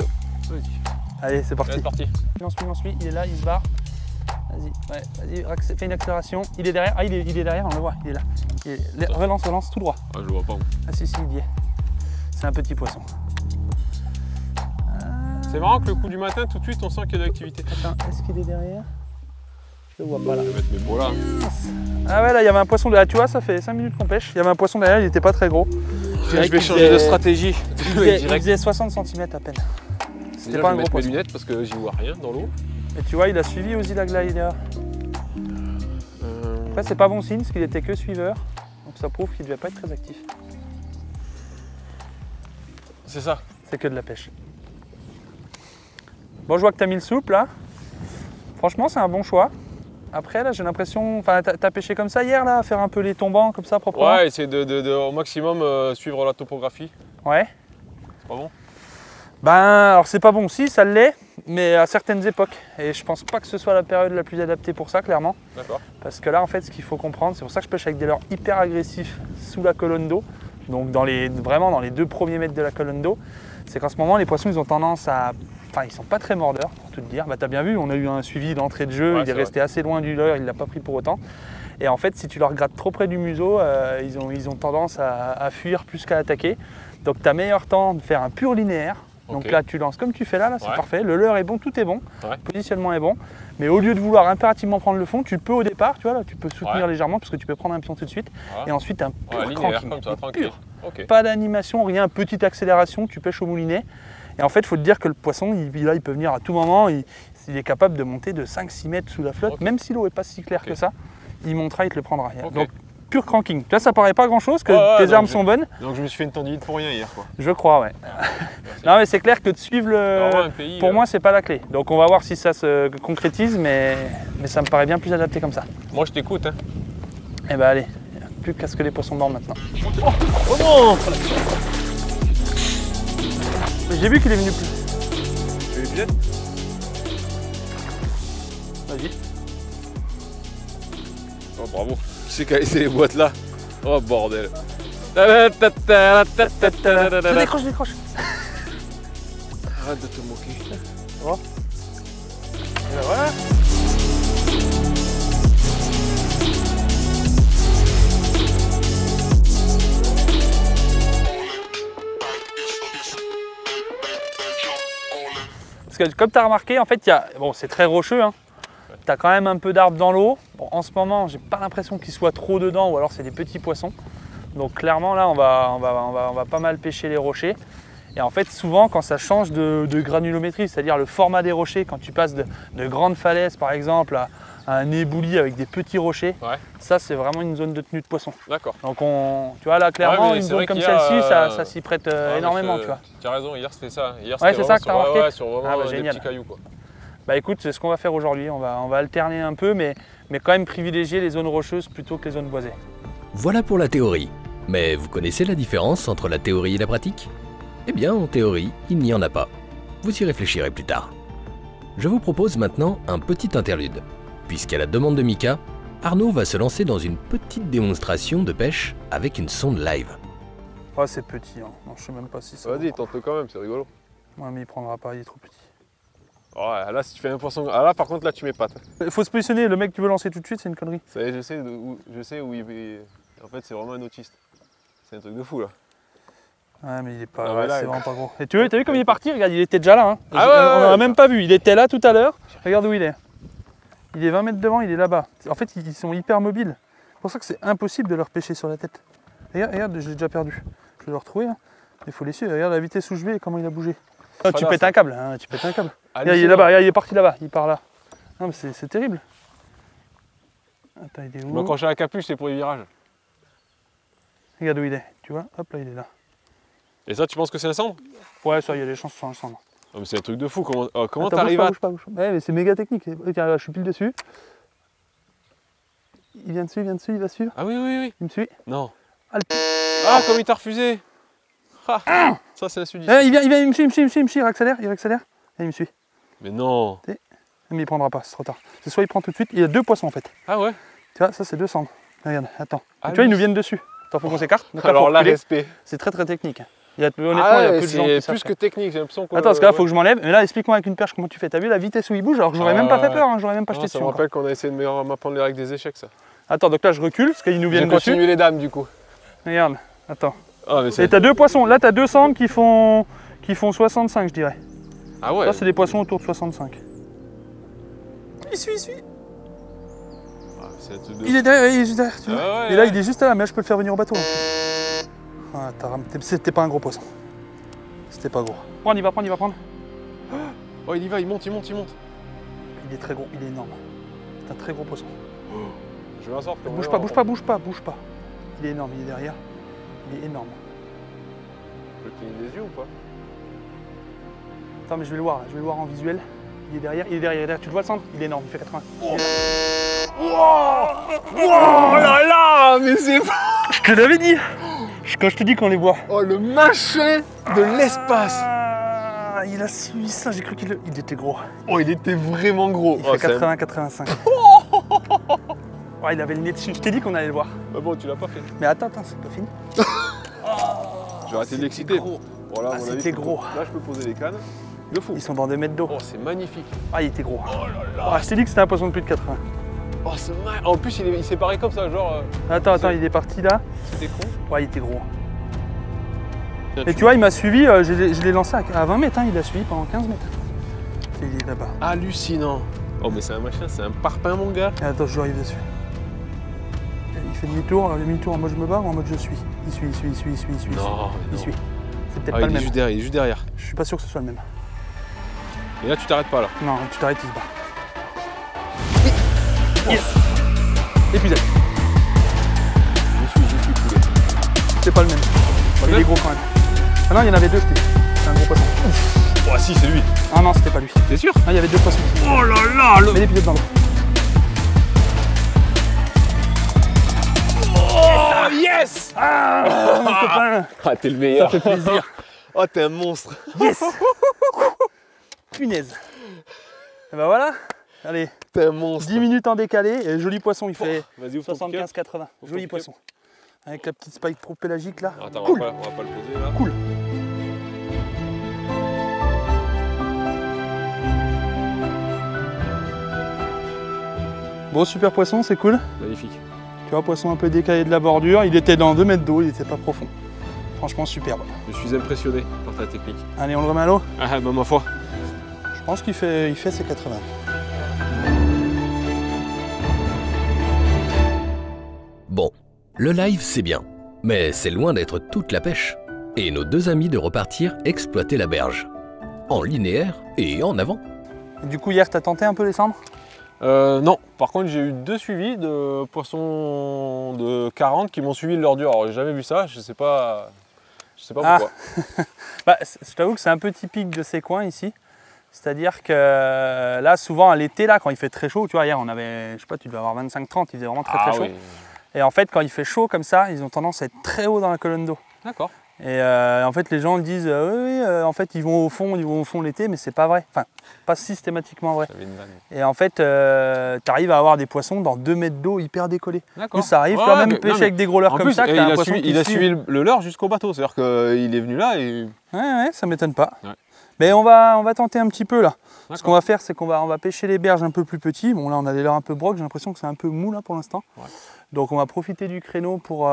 Allez, c'est parti. C'est parti. Lance-lui, il est là, il se barre. Vas-y, fais une accélération. Il est derrière, il est derrière, on le voit, il est là. Relance, tout droit. Ah, je le vois pas. moi. Ah si, il y est. C'est un petit poisson. C'est marrant que le coup du matin, tout de suite, on sent qu'il y a de l'activité. Attends, est-ce qu'il est derrière? Je le vois pas là. Je vais mettre mes pots là. Ah ouais, là, il y avait un poisson derrière. Tu vois, ça fait 5 minutes qu'on pêche. Il y avait un poisson derrière, il était pas très gros. Je vais changer de stratégie. Il faisait 60 cm à peine. C'était pas un gros Je vais mettre mes poisson. lunettes parce que j'y vois rien dans l'eau. Et tu vois, il a suivi Ozilla Glider. Après, c'est pas bon signe parce qu'il était que suiveur. Donc ça prouve qu'il devait pas être très actif. C'est ça. C'est que de la pêche. Bon, je vois que tu as mis le souple là. Franchement, c'est un bon choix. Après, là, j'ai l'impression. Enfin, t'as pêché comme ça hier, là, à faire un peu les tombants comme ça, proprement. Ouais, essayer au maximum suivre la topographie. Ouais. C'est pas bon? Ben, alors c'est pas bon, si, ça l'est, mais à certaines époques. Et je pense pas que ce soit la période la plus adaptée pour ça, clairement. D'accord. Parce que là, en fait, ce qu'il faut comprendre, c'est pour ça que je pêche avec des leurres hyper agressifs sous la colonne d'eau. Donc, vraiment dans les 2 premiers mètres de la colonne d'eau. C'est qu'en ce moment, les poissons, ils ont tendance à. Enfin, ils sont pas très mordeurs, pour tout te dire. Bah, t'as bien vu, on a eu un suivi d'entrée de jeu, il est resté assez loin du leurre, il l'a pas pris pour autant. Et en fait, si tu leur grattes trop près du museau, ils ont tendance à fuir plus qu'à attaquer. Donc, tu as meilleur temps de faire un pur linéaire. Donc là, tu lances comme tu fais là c'est parfait. Le leurre est bon, tout est bon. Le positionnement est bon. Mais au lieu de vouloir impérativement prendre le fond, tu peux au départ, tu vois, là, tu peux soutenir légèrement parce que tu peux prendre un pion tout de suite. Et ensuite, un pur cranking. Comme ça, tranquille. Pas d'animation, rien, petite accélération, tu pêches au moulinet. Et en fait, il faut te dire que le poisson, il peut venir à tout moment. Il est capable de monter de 5-6 mètres sous la flotte, même si l'eau n'est pas si claire que ça. Il montera, il te le prendra. Donc, pur cranking. Tu vois, ça paraît pas grand chose, que tes armes sont bonnes. Donc je me suis fait une tendinite pour rien hier, quoi. Je crois, ouais. Non, mais c'est clair que de suivre le. Pour moi, c'est pas la clé. Donc on va voir si ça se concrétise, mais ça me paraît bien plus adapté comme ça. Moi, je t'écoute, hein. Eh ben allez, plus qu'à ce que les poissons mordent maintenant. Oh non! J'ai vu qu'il est venu plus. Tu veux les pilettes? Vas-y. Oh bravo. Qui c'est qui a laissé les boîtes là? Oh bordel. Je décroche. Arrête de te moquer. Oh. Et ben voilà. Parce que comme tu as remarqué, en fait, bon, c'est très rocheux, hein. Tu as quand même un peu d'arbres dans l'eau. Bon, en ce moment, j'ai pas l'impression qu'il soit trop dedans, ou alors c'est des petits poissons. Donc clairement, là, on va pas mal pêcher les rochers. Et en fait, souvent, quand ça change de granulométrie, c'est-à-dire le format des rochers, quand tu passes de grandes falaises, par exemple, à un ébouli avec des petits rochers, ça, c'est vraiment une zone de tenue de poisson. D'accord. Donc, tu vois, là, clairement, une zone comme celle-ci, ça s'y prête énormément, tu vois. Tu as raison, hier, c'était ça. Hier, c'est ça que tu as remarqué. Ouais, sur vraiment des petits cailloux, quoi. Bah écoute, c'est ce qu'on va faire aujourd'hui. On va alterner un peu, mais quand même privilégier les zones rocheuses plutôt que les zones boisées. Voilà pour la théorie. Mais vous connaissez la différence entre la théorie et la pratique? Eh bien, en théorie, il n'y en a pas. Vous y réfléchirez plus tard. Je vous propose maintenant un petit interlude. Puisqu'à la demande de Mika, Arnaud va se lancer dans une petite démonstration de pêche avec une sonde live. Ah, c'est petit, hein. Non, je sais même pas si ça. Vas-y, tente-le quand même, c'est rigolo. Ouais, mais il prendra pas, il est trop petit. Ouais, là, si tu fais un poisson. Ah, là, par contre, là, tu m'épates. Il faut se positionner, le mec que tu veux lancer tout de suite, c'est une connerie. Ça y est, je sais où il. En fait, c'est vraiment un autiste. C'est un truc de fou, là. Ouais, mais il est pas. Ouais, c'est vraiment pas gros. Et t'as vu comme il est parti? Regarde, il était déjà là. Hein. Ah ouais, on n'aurait même pas vu. Il était là tout à l'heure. Regarde où il est. Il est 20 mètres devant, il est là-bas. En fait, ils sont hyper mobiles. C'est pour ça que c'est impossible de leur pêcher sur la tête. Regarde, je l'ai déjà perdu. Je vais le retrouver. Hein. Il faut les suivre. Regarde la vitesse où je vais et comment il a bougé. Oh, tu pètes un câble. Hein, tu pètes un câble. Regarde, il est là-bas. Regarde, il est parti là-bas. Il part là. Non, mais c'est terrible. Attends, il est où? Je m'accroche à la capuche, c'est pour les virages. Regarde où il est. Tu vois? Hop là, il est là. Et ça, tu penses que c'est un cendre? Ouais, ça, il y a des chances que ce soit un cendre. Oh, mais c'est un truc de fou. Comment t'arrives à. Bouge pas. Ouais, mais c'est méga technique. Tiens, là, je suis pile dessus. Il vient dessus, il va suivre. Ah oui. Il me suit. Non. Ah, comme il t'a refusé. Ah, ça, c'est un sudiste. Il me suit, il accélère. Et il me suit. Mais non. Mais il prendra pas, c'est trop tard. C'est soit il prend tout de suite, il y a 2 poissons en fait. Ah ouais? Tu vois, ça c'est 2 cendres. Regarde, attends. Tu vois, ils nous viennent dessus. Attends, faut qu'on s'écarte. Alors là, respect. C'est très technique. Honnêtement, il y a peu de gens qui savent. C'est plus que technique, j'ai l'impression que. Attends, parce que là, faut que je m'enlève. Mais là, explique-moi avec une perche comment tu fais. T'as vu la vitesse où il bouge? Alors que j'aurais même pas fait peur, hein. J'aurais même pas jeté dessus. Ça me rappelle qu'on a essayé de m'apprendre les règles des échecs, ça. Attends, donc là, je recule parce qu'ils nous viennent dessus. Continuer les dames, du coup. Regarde, attends. Et t'as 2 poissons. Là, t'as 2 cendres qui font 65, je dirais. Ah ouais? Ça, c'est des poissons autour de 65. Il suit. Il est derrière, tu vois. Et là, il est juste là, mais là, je peux le faire venir au bateau. Ah, c'était pas un gros poisson. C'était pas gros. Il va prendre. Oh, il y va, il monte. Il est très gros, il est énorme. C'est un très gros poisson. Je vais en sorte. Bouge pas, bouge pas, bouge pas, bouge pas. Il est énorme, il est derrière. Il est énorme. Tu veux qu'il ait des yeux ou pas? Attends, mais je vais le voir, là. Je vais le voir en visuel. Il est derrière, il est derrière. Tu le vois le centre? Il est énorme, il fait 80. Oh là là, mais c'est... Je te l'avais dit. Quand je te dis qu'on les voit. Oh, le machin de l'espace. Ah, il a suivi ça, j'ai cru qu'il était gros. Oh, il était vraiment gros. Il fait 80-85. Ouais, il avait le nez dessus. Je t'ai dit qu'on allait le voir. Bah bon, tu l'as pas fait. Mais attends, c'est pas fini. Je vais arrêter de l'exciter. Voilà, Ah, c'était gros. Là, je peux poser les cannes. Le fou. Ils sont dans 2 mètres d'eau. Oh, c'est magnifique. Ah, il était gros. Oh là là. Ah, je t'ai dit que c'était un poisson de plus de 80. Oh, c'est mal. En plus, il s'est barré comme ça, genre. Attends, il est parti là. C'était con. Ouais, il était gros. Et tu vois, il m'a suivi, je l'ai lancé à 20 mètres, hein, il a suivi pendant 15 mètres. Il est là-bas. Hallucinant. Oh, mais c'est un machin, c'est un parpaing, mon gars. Et attends, je arrive dessus. Il fait demi-tour, en mode je me barre ou en mode je suis. Il suit. Non, il suit. C'est peut-être Ah, pas il le est même. il est juste derrière. Je suis pas sûr que ce soit le même. Et là, tu t'arrêtes pas, là. Non, tu t'arrêtes, il se bat. Yes. Épuisé. J'y suis poulet. C'est pas le même. Il est gros quand même. Ah non, il y en avait 2, je t'ai dit. C'est un gros poisson. Oh, si, c'est lui. Ah non, c'était pas lui. T'es sûr? Ah, il y avait 2 poissons. Oh là là, le... Mets les pilotes dans l'eau. Oh, yes! Ah, mon copain. Ah, t'es le meilleur. Ça fait plaisir. Oh, t'es un monstre. Yes. Punaise. Et ben voilà. Allez, T'es un monstre. 10 minutes en décalé et joli poisson, il fait Vas-y, ouvre ton pick-up. 75-80. ton Joli pick-up. poisson. Avec la petite spike pro pélagique là. Attends, Cool. on va pas le poser là. Cool. Bon, super poisson, c'est cool. Magnifique. Tu vois, poisson un peu décalé de la bordure. Il était dans 2 mètres d'eau, il était pas profond. Franchement, superbe. Je suis impressionné par ta technique. Allez, on le remet à l'eau. Ah, bah, ma foi. Je pense qu'il fait ses 80. Bon, le live c'est bien, mais c'est loin d'être toute la pêche. Et nos 2 amis de repartir exploiter la berge. En linéaire et en avant. Et du coup, hier, t'as tenté un peu les cendres? Non, par contre j'ai eu 2 suivis de poissons de 40 qui m'ont suivi de leur dur. Alors j'ai jamais vu ça, je sais pas pourquoi. Bah, je t'avoue que c'est un peu typique de ces coins ici. C'est-à-dire que là, souvent à l'été, là, quand il fait très chaud, tu vois, hier on avait, je sais pas, tu devais avoir 25-30, il faisait vraiment très chaud. Oui. Et en fait, quand il fait chaud comme ça, ils ont tendance à être très haut dans la colonne d'eau. D'accord. Et en fait, les gens disent, en fait, ils vont au fond l'été, mais c'est pas vrai. Enfin, pas systématiquement vrai. J'avais une vanne. Et en fait, tu arrives à avoir des poissons dans 2 mètres d'eau hyper décollés. D'accord. Nous, ça arrive Ouais, quand même mais- pêcher non, mais avec des gros leurres En comme plus, ça. Que il t'as un a poisson suivi, qui suit. le leurre jusqu'au bateau, c'est-à-dire qu'il est venu là et... Ouais, ça m'étonne pas. Ouais. Mais on va tenter un petit peu là. Ce D'accord. qu'on va faire, c'est qu'on va pêcher les berges un peu plus petits. Bon, là, on a des leurres un peu broc, j'ai l'impression que c'est un peu mou là pour l'instant. Ouais. Donc, on va profiter du créneau pour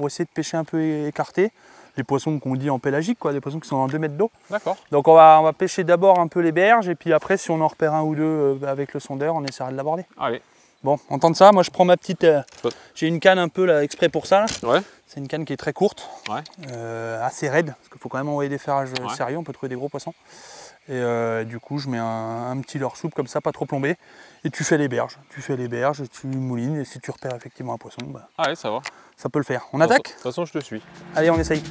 essayer de pêcher un peu écarté. Les poissons qu'on dit en pélagique, quoi, des poissons qui sont en 2 mètres d'eau. D'accord. Donc, on va pêcher d'abord un peu les berges et puis après, si on en repère un ou deux avec le sondeur, on essaiera de l'aborder. Allez. Bon, on tente ça. Moi, je prends ma petite. Ouais. J'ai une canne un peu là, exprès pour ça. Là. Ouais. C'est une canne qui est très courte, Ouais. assez raide, parce qu'il faut quand même envoyer des ferrages Ouais. sérieux, on peut trouver des gros poissons. Et du coup, je mets un petit leurre souple comme ça, pas trop plombé, et tu fais les berges. Tu moulines, et si tu repères effectivement un poisson, bah, Allez, ça va. ça peut le faire. On De attaque? toute façon, je te suis. Allez, on essaye.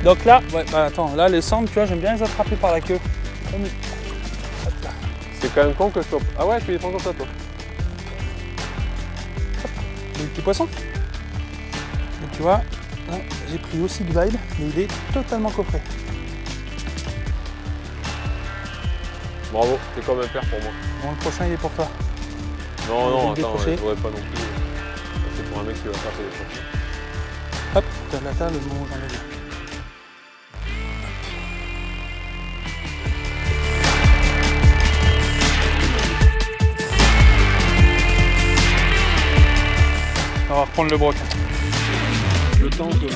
Donc là, ouais, bah attends, là les cendres, tu vois, j'aime bien les attraper par la queue. Hop là. C'est quand même con que je chope. Ah ouais, tu les prends comme ça, toi. Des petits poissons. Et tu vois, là, j'ai pris aussi le vibe, mais il est totalement coffré. Bravo, t'es comme un père pour moi. Bon, le prochain, il est pour toi. Non, non, Avec des attends, crochets. je voudrais pas non plus. C'est pour un mec qui va frapper les choses. Hop, là, le moment où j'en ai vu. On va reprendre le broc. Le temps que...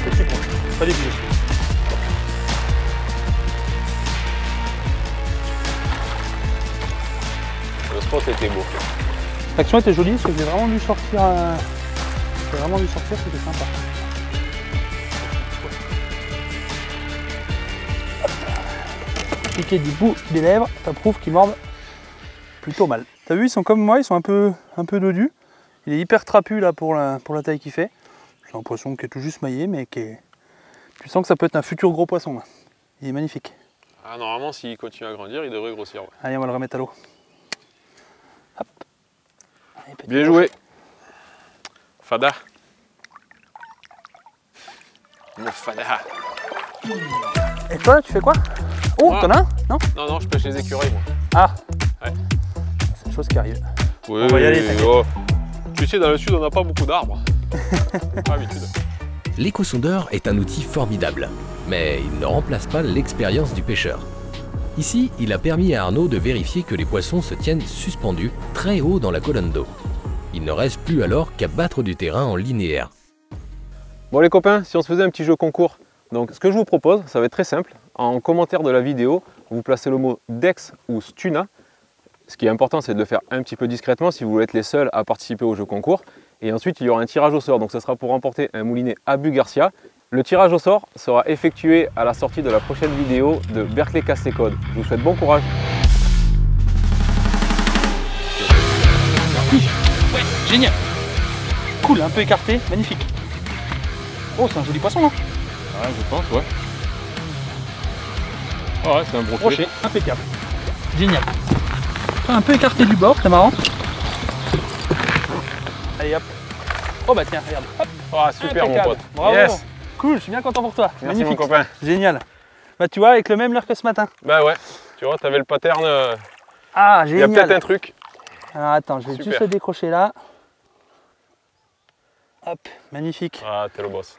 Petit broc, pas des boules. spot était beau. L'action était jolie parce que j'ai vraiment dû sortir. C'était sympa. Piquer du bout des lèvres, ça prouve qu'ils mordent plutôt mal. T'as vu, ils sont comme moi, ils sont un peu dodus. Il est hyper trapu là pour la taille qu'il fait. C'est un poisson qui est tout juste maillé, mais qui est... Tu sens que ça peut être un futur gros poisson là. Il est magnifique. Ah, normalement, s'il continue à grandir, il devrait grossir. Ouais. Allez, on va le remettre à l'eau. Hop. Allez, Bien joué. Fada. Le fada. Et toi là, tu fais quoi? Oh, Moi t'en as un? Non? Non, je pêche les écureuils, moi. Ah. Ouais. C'est une chose qui arrive. Oui, On va y aller, t'inquiète. oh. Tu sais, dans le sud, on n'a pas beaucoup d'arbres. Pas habitude. L'éco-sondeur est un outil formidable, mais il ne remplace pas l'expérience du pêcheur. Ici, il a permis à Arnaud de vérifier que les poissons se tiennent suspendus très haut dans la colonne d'eau. Il ne reste plus alors qu'à battre du terrain en linéaire. Bon les copains, si on se faisait un petit jeu concours, donc ce que je vous propose, ça va être très simple. En commentaire de la vidéo, vous placez le mot Dex ou Stuna. Ce qui est important, c'est de le faire un petit peu discrètement si vous voulez être les seuls à participer au jeu concours. Et ensuite, il y aura un tirage au sort. Donc ça sera pour remporter un moulinet Abu Garcia. Le tirage au sort sera effectué à la sortie de la prochaine vidéo de Berkeley Casse les Codes. Je vous souhaite bon courage. Ouais, génial. Cool, un peu écarté, magnifique. Oh, c'est un joli poisson, non? Ouais, je pense, ouais. Ah ouais, c'est un brochet. Brochet, impeccable. Génial. Un peu écarté du bord, c'est marrant. Allez hop. Oh bah tiens, regarde. Hop. Ah super Impeccable. mon pote. Bravo. Yes. Cool, je suis bien content pour toi. Merci magnifique. mon copain. Génial. Bah tu vois, avec le même leurre que ce matin. Bah ouais, tu vois, t'avais le pattern. Ah, Il y a génial. peut-être un truc. Alors attends, je vais Super. juste le décrocher là. Hop, magnifique. Ah, t'es le boss.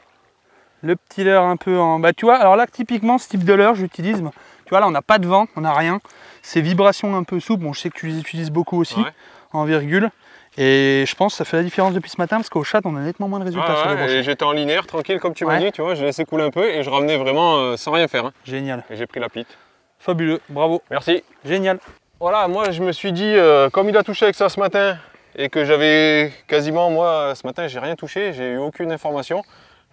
Le petit leurre un peu en... Bah tu vois, alors là typiquement ce type de leurre j'utilise. Tu vois là on n'a pas de vent, on n'a rien. Ces vibrations un peu souples, bon je sais que tu les utilises beaucoup aussi, Ouais. en virgule. Et je pense que ça fait la différence depuis ce matin parce qu'au chat on a nettement moins de résultats sur les brochets. Et j'étais en linéaire, tranquille comme tu m'as Ouais. dit, tu vois, j'ai laissé couler un peu et je ramenais vraiment sans rien faire. Hein. Génial. Et j'ai pris la pite. Fabuleux, bravo. Merci. Génial. Voilà, moi je me suis dit, comme il a touché avec ça ce matin et que j'avais quasiment, moi ce matin j'ai rien touché, j'ai eu aucune information.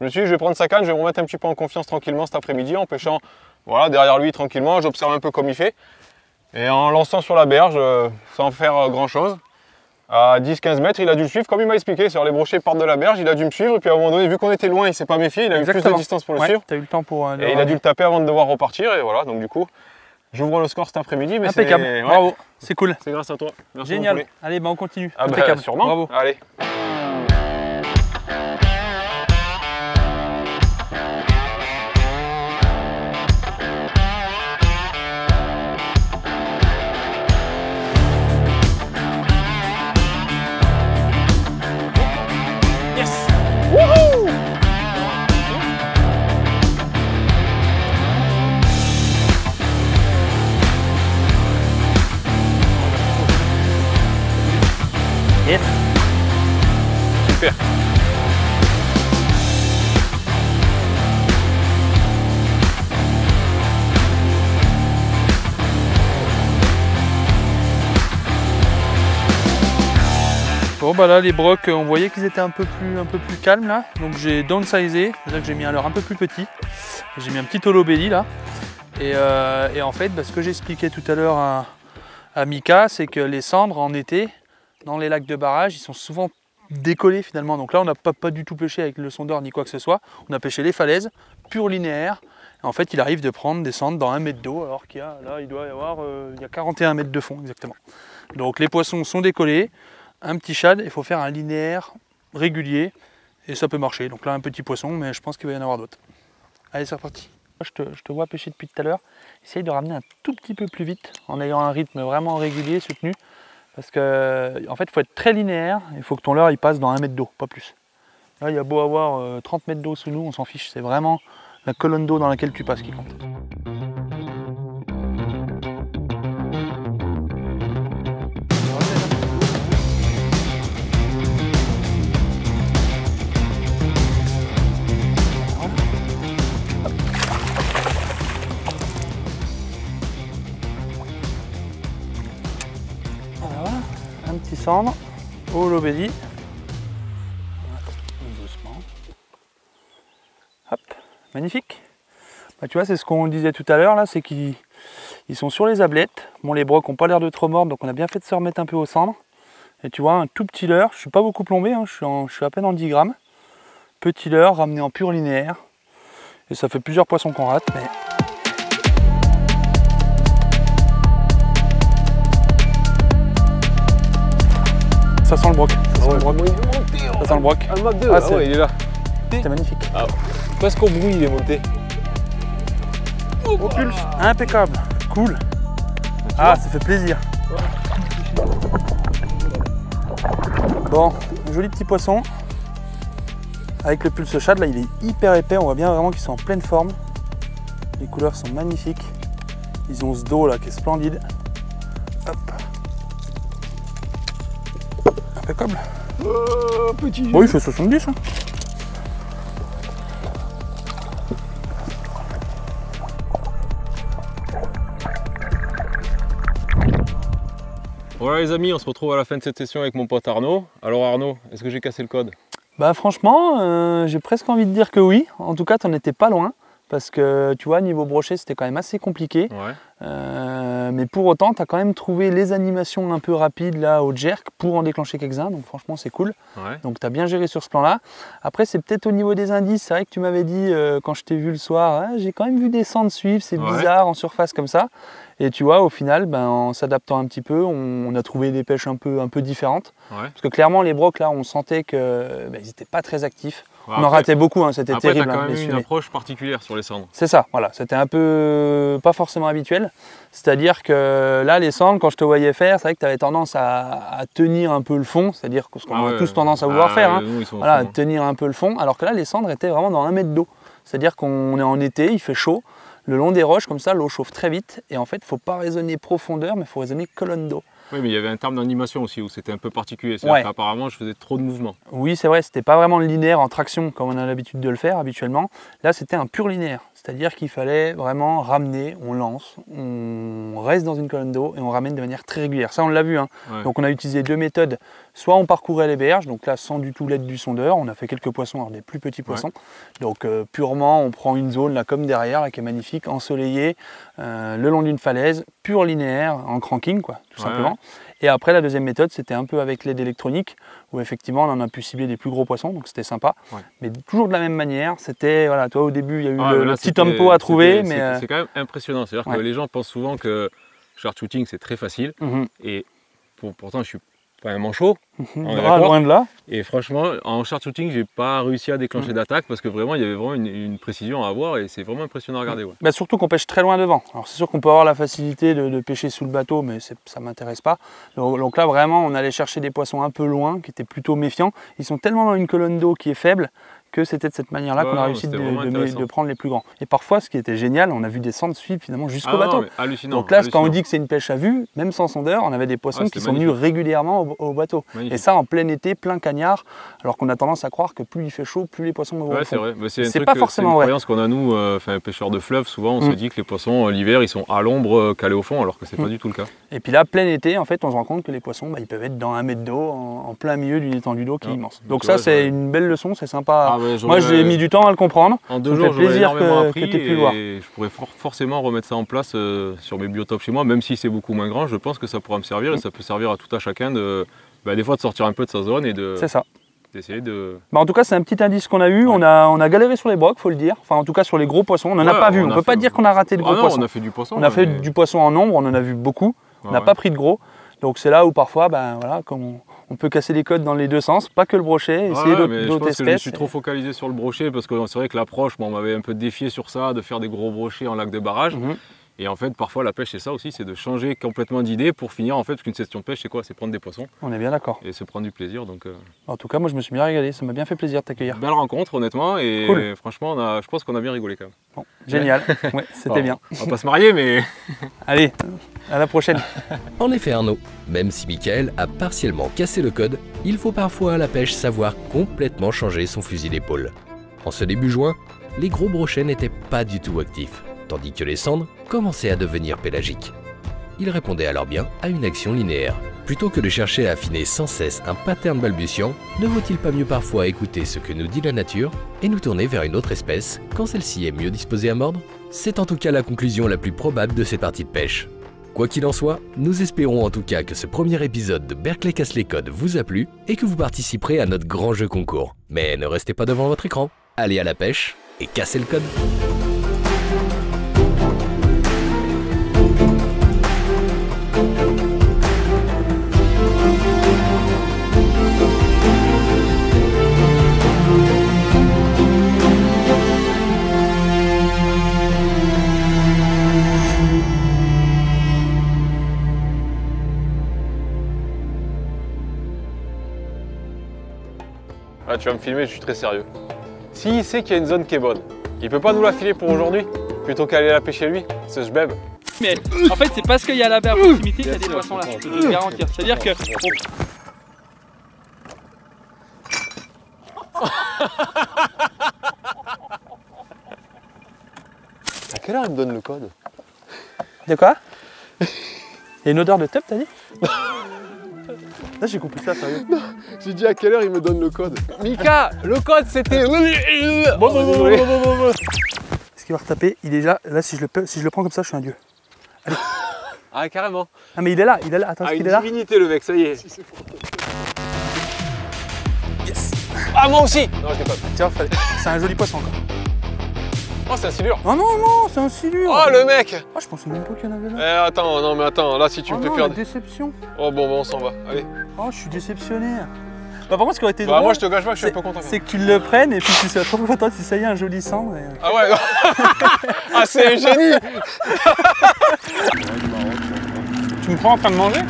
Je me suis dit, je vais prendre sa canne, je vais me remettre un petit peu en confiance tranquillement cet après-midi en pêchant voilà, derrière lui tranquillement, j'observe un peu comme il fait. Et en lançant sur la berge, sans faire grand chose, à 10-15 mètres, il a dû le suivre comme il m'a expliqué. Sur les brochets partent de la berge, il a dû me suivre et puis à un moment donné, vu qu'on était loin, il ne s'est pas méfié, il a eu plus de distance pour le suivre. Tu as eu le temps pour... Et il a dû le taper avant de devoir repartir et voilà, donc du coup, j'ouvre le score cet après-midi. Impeccable, ouais, bravo, c'est cool. c'est grâce à toi. Merci Génial. mon poulet. Allez, bah on continue. Ah bah Impeccable, sûrement. bravo. Allez. Yes. Super. Bon bah là les brocs, on voyait qu'ils étaient un peu plus calmes là, donc j'ai downsizé, c'est-à-dire que j'ai mis un leurre un peu plus petit, j'ai mis un petit holo belly là, et en fait bah, ce que j'expliquais tout à l'heure à Mika, c'est que les cendres en été, dans les lacs de barrage, ils sont souvent décollés finalement, donc là on n'a pas du tout pêché avec le sondeur ni quoi que ce soit, on a pêché les falaises, pur linéaire, et en fait il arrive de prendre des cendres dans 1 mètre d'eau, alors qu'il y a, là il doit y avoir, il y a 41 mètres de fond exactement. Donc les poissons sont décollés, un petit shad, il faut faire un linéaire régulier et ça peut marcher. Donc là un petit poisson, mais je pense qu'il va y en avoir d'autres. Allez, c'est reparti. Je te vois pêcher depuis tout à l'heure. Essaye de ramener un tout petit peu plus vite en ayant un rythme vraiment régulier, soutenu. Parce que en fait il faut être très linéaire, il faut que ton leurre il passe dans 1 mètre d'eau, pas plus. Là il y a beau avoir 30 mètres d'eau sous nous, on s'en fiche, c'est vraiment la colonne d'eau dans laquelle tu passes qui compte. un petit cendre, holobédi. Doucement. Hop, magnifique. Bah, tu vois, c'est ce qu'on disait tout à l'heure là, c'est qu'ils sont sur les ablettes. Bon, les brocs n'ont pas l'air de trop mordre, donc on a bien fait de se remettre un peu au cendre. Et tu vois, un tout petit leurre, je suis pas beaucoup plombé, hein, je suis à peine en 10 grammes. Petit leurre ramené en pur linéaire. Et ça fait plusieurs poissons qu'on rate, mais... Ça sent le broc. Ça sent le broc. Ça sent le broc. Ah, le Mac 2, ouais, il est là. C'était magnifique. Ah, presque au bruit, il est monté. Au pulse, impeccable. Cool. Ah, ça fait plaisir. Bon, un joli petit poisson. Avec le pulse shad, là, il est hyper épais. On voit bien vraiment qu'ils sont en pleine forme. Les couleurs sont magnifiques. Ils ont ce dos là qui est splendide. Hop. Impeccable. Petit Bon, il fait 70. Hein. Voilà les amis, on se retrouve à la fin de cette session avec mon pote Arnaud. Alors Arnaud, est-ce que j'ai cassé le code? Bah franchement, j'ai presque envie de dire que oui. En tout cas, t'en étais pas loin. Parce que tu vois, niveau brochet, c'était quand même assez compliqué. Ouais. Mais pour autant, tu as quand même trouvé les animations un peu rapides là au jerk pour en déclencher quelques-uns. Donc franchement, c'est cool. Ouais. Donc tu as bien géré sur ce plan-là. Après, c'est peut-être au niveau des indices. C'est vrai que tu m'avais dit quand je t'ai vu le soir, ah, j'ai quand même vu des cendres suivre. C'est bizarre en surface comme ça. Et tu vois, au final, ben, en s'adaptant un petit peu, on a trouvé des pêches un peu différentes. Ouais. Parce que clairement, les brocs, là, on sentait qu'ils n'étaient pas très actifs. Ouais, on en ratait beaucoup, hein, c'était terrible. Après, tu as quand même une approche particulière sur les cendres. C'est ça, voilà. C'était un peu pas forcément habituel. C'est-à-dire que là, les cendres, quand je te voyais faire, c'est vrai que tu avais tendance à tenir un peu le fond. C'est-à-dire ce qu'on a tous tendance à vouloir faire. Hein. Voilà, tenir un peu le fond. Alors que là, les cendres étaient vraiment dans 1 mètre d'eau. C'est-à-dire qu'on est en été, il fait chaud. Le long des roches, comme ça, l'eau chauffe très vite. Et en fait, il ne faut pas raisonner profondeur, mais il faut raisonner colonne d'eau. Oui, mais il y avait un terme d'animation aussi où c'était un peu particulier. C'est-à-dire qu'apparemment, je faisais trop de mouvements. Oui, c'est vrai, c'était pas vraiment le linéaire en traction comme on a l'habitude de le faire habituellement. Là, c'était un pur linéaire. C'est-à-dire qu'il fallait vraiment ramener, on lance, on reste dans une colonne d'eau et on ramène de manière très régulière. Ça, on l'a vu. Hein. Ouais. Donc, on a utilisé 2 méthodes. Soit on parcourait les berges, donc là, sans du tout l'aide du sondeur. On a fait quelques poissons, alors des plus petits poissons. Ouais. Donc, purement, on prend une zone là comme derrière, là, qui est magnifique, ensoleillée, le long d'une falaise, pur linéaire, en cranking, quoi, tout simplement. Et après, la deuxième méthode, c'était un peu avec l'aide électronique, où effectivement, on en a pu cibler des plus gros poissons, donc c'était sympa. Ouais. Mais toujours de la même manière, c'était, voilà, toi au début, il y a eu le petit tempo à trouver. C'est quand même impressionnant. C'est-à-dire que les gens pensent souvent que shark shooting, c'est très facile. Et pourtant, je suis pas un manchot. Loin de là. Et franchement, en shark shooting, j'ai pas réussi à déclencher d'attaque parce que vraiment, il y avait vraiment une précision à avoir et c'est vraiment impressionnant à regarder. Ouais. Bah surtout qu'on pêche très loin devant. Alors c'est sûr qu'on peut avoir la facilité de pêcher sous le bateau, mais ça m'intéresse pas. Donc là, vraiment, on allait chercher des poissons un peu loin, qui étaient plutôt méfiants. Ils sont tellement dans une colonne d'eau qui est faible que c'était de cette manière-là qu'on a réussi de prendre les plus grands. Et parfois, ce qui était génial, on a vu des cendres suivre finalement jusqu'au bateau. Donc là, quand on dit que c'est une pêche à vue, même sans sondeur, on avait des poissons qui sont venus régulièrement au bateau. Magnifique. Et ça en plein été, plein cagnard, alors qu'on a tendance à croire que plus il fait chaud, plus les poissons vont au fond. C'est vrai, c'est pas forcément vrai. C'est une croyance qu'on a nous, pêcheurs de fleuve, souvent on se dit que les poissons l'hiver ils sont à l'ombre calés au fond, alors que c'est pas du tout le cas. Et puis là, plein été, en fait, on se rend compte que les poissons, ils peuvent être dans 1 mètre d'eau, en plein milieu d'une étendue d'eau qui est immense. Donc ça, c'est une belle leçon, c'est sympa. Moi, j'ai mis du temps à le comprendre. En 2 jours, j'aurais énormément appris et je pourrais forcément remettre ça en place sur mes biotopes chez moi, même si c'est beaucoup moins grand. Je pense que ça pourra me servir et ça peut servir à tout à chacun des fois de sortir un peu de sa zone et d'essayer de... en tout cas, c'est un petit indice qu'on a eu. On a galéré sur les brocs, faut le dire. Enfin, en tout cas, sur les gros poissons. On n'en a pas vu. On ne peut pas dire qu'on a raté de gros poissons. On a fait du poisson. On a fait du poisson en nombre. On en a vu beaucoup. On n'a pas pris de gros. Donc c'est là où parfois, voilà, on peut casser les codes dans les deux sens, pas que le brochet, essayer d'autres espèces. Je pense que je me suis trop focalisé sur le brochet parce que c'est vrai que l'approche, on m'avait un peu défié sur ça, de faire des gros brochets en lac de barrage. Et en fait, parfois, la pêche, c'est ça aussi, c'est de changer complètement d'idée pour finir, en fait, parce qu'une session de pêche, c'est quoi? C'est prendre des poissons. On est bien d'accord. Et se prendre du plaisir, donc... En tout cas, moi, je me suis bien régalé, ça m'a bien fait plaisir de t'accueillir. Belle rencontre, honnêtement, et cool. Franchement, je pense qu'on a bien rigolé quand même. Bon, génial, ouais, c'était bien. On va pas se marier, mais... Allez, à la prochaine. En effet, Arnaud, même si Michael a partiellement cassé le code, il faut parfois à la pêche savoir complètement changer son fusil d'épaule. En ce début juin, les gros brochets n'étaient pas du tout actifs, tandis que les cendres commençaient à devenir pélagiques. ils répondaient alors bien à une action linéaire. Plutôt que de chercher à affiner sans cesse un pattern balbutiant, ne vaut-il pas mieux parfois écouter ce que nous dit la nature et nous tourner vers une autre espèce quand celle-ci est mieux disposée à mordre? C'est en tout cas la conclusion la plus probable de ces parties de pêche. Quoi qu'il en soit, nous espérons en tout cas que ce premier épisode de Berkeley casse les codes vous a plu et que vous participerez à notre grand jeu concours. Mais ne restez pas devant votre écran, allez à la pêche et cassez le code. Là, tu vas me filmer, je suis très sérieux. S'il sait qu'il y a une zone qui est bonne, il peut pas nous la filer pour aujourd'hui, plutôt qu'aller la pêcher lui, ce jbeb. Mais en fait, c'est parce qu'il y a la baie à proximité qu'il y a des poissons là, je peux te le garantir. C'est-à-dire que. À quelle heure il me donne le code? De quoi? Il y a une odeur de top, t'as dit? Là j'ai compris ça, sérieux. J'ai dit à quelle heure il me donne le code. Mika, le code c'était... Est-ce qu'il va retaper? Il est là, là si je le prends comme ça, je suis un dieu. Allez. Ah carrément. Ah mais il est là, attends, Ah, est-ce une qu'il est là? divinité le mec, ça y est. Yes. Ah moi aussi. Non je déconne. Tiens, c'est un joli poisson encore. Oh c'est un silure. Oh non, non, c'est un silure. Oh le mec. Oh, je pensais même pas qu'il y en avait là. Attends, non mais attends, là si tu me fais non, faire... la déception. Oh bon, on s'en va, allez. Oh, je suis déceptionné. Bah par contre, ce qui aurait été Bah drôle, moi je te gâche pas que je suis un peu content. c'est que tu le prennes et puis tu sois trop content si ça y est un joli sang. Et... Ah ouais. Ah c'est génie. Tu me prends en train de manger?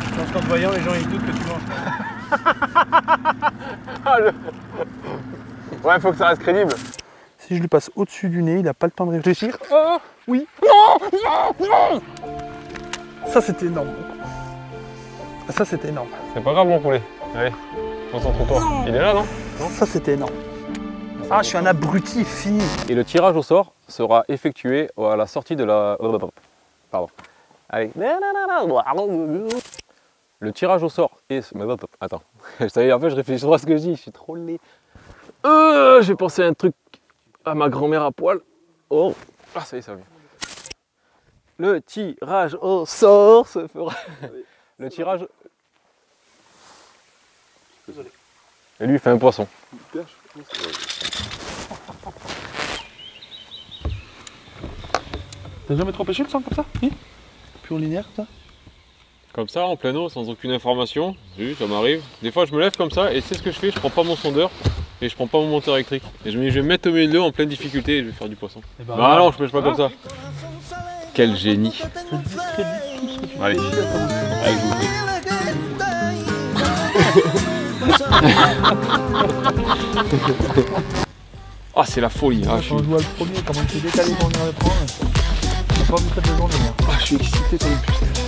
Je pense qu'en te voyant, les gens ils doutent que tu manges. Ah, ouais, faut que ça reste crédible. Si je lui passe au-dessus du nez, il n'a pas le temps de réfléchir. Oh oui. Non, non, non. Ça c'était énorme. Ça c'était énorme. C'est pas grave mon poulet. Allez, concentre-toi. Il est là non? Ça c'était énorme. Ah, je suis un abruti fini. Et le tirage au sort sera effectué à la sortie de la... Pardon. Allez. Le tirage au sort est... Attends. Ça y est, en fait, je réfléchis trop à ce que je dis. Je suis trop laid. J'ai pensé à un truc à ma grand-mère à poil. Oh. Ah, ça y est, ça va bien. Le tirage au sort se fera... Le tirage... Désolé. Et lui, il fait un poisson. T'as jamais trop pêché le sang comme ça? Oui. Pur linéaire comme ça? Comme ça, en plein eau, sans aucune information. Oui, ça m'arrive. Des fois, je me lève comme ça et c'est ce que je fais. Je prends pas mon sondeur et je prends pas mon monteur électrique. Et je vais me mettre au milieu de l'eau en pleine difficulté et je vais faire du poisson. Ben, bah non, je pêche pas comme ça. Quel génie. Allez, allez, je vous le fais. Ah, c'est la folie. Ah, quand je vois le premier, comment il s'est décalé pour venir le prendre, j'ai pas envie de faire de journée. je suis excité comme une puce.